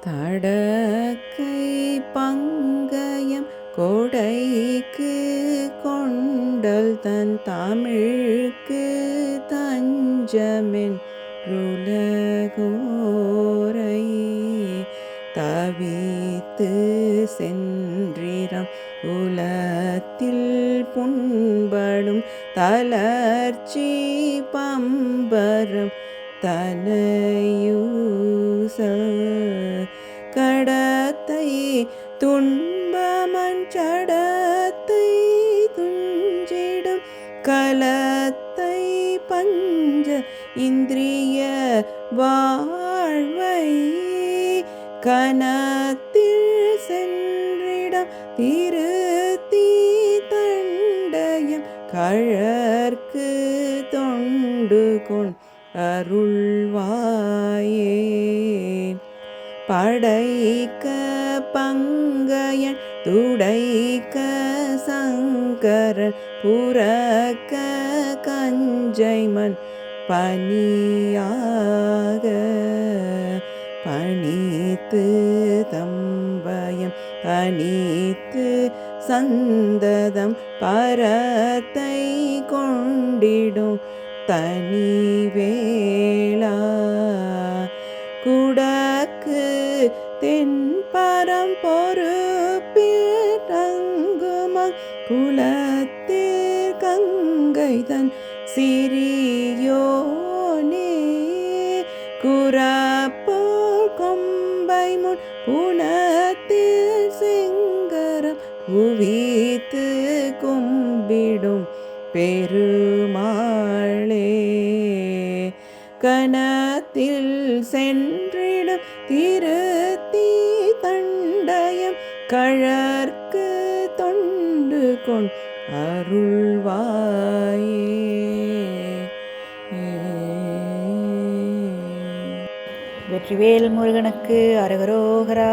தடக்கை பங்கயம் கொடைக்கு கொண்டல் தன் தமிழ்க்கு தஞ்சமென் றுலகோரை தவித்து சென்றிரம் உலத்தில் புண்படும் தளர்ச்சி பம்பரம் தனையூச கடத்தை துன்பமன் சடத்தை துஞ்சிடும் கலத்தை பஞ்ச இந்திரிய வாழ்வை கனத்தில் சென்றிடம் திருத்தி தண்டயம் கழற்கு தொண்டு கொண் அருள்வாயே படைக்க பங்கயன் துடைக்க சங்கரன் புறக்க கஞ்சைமன் பணியாக பணித்து தம்பயம் பணித்து சந்ததம் பரத்தை கொண்டிடும் தனிவேளா குடக்கு தென்பரம் பொறுப்பில் தங்குமங் குலத்தில் கங்கை தன் சிறியோனே குறப்போல் கொம்பை முன் புனத்தில் செங்கரம் குவித்து கும்பிடும் பெருமாளே கனத்தில் சென்றிடும் திருத்தி தண்டயம் கழற்கு தொண்டு கொண் அருள்வாயே. வெற்றிவேல் முருகனுக்கு அரகரோகரா.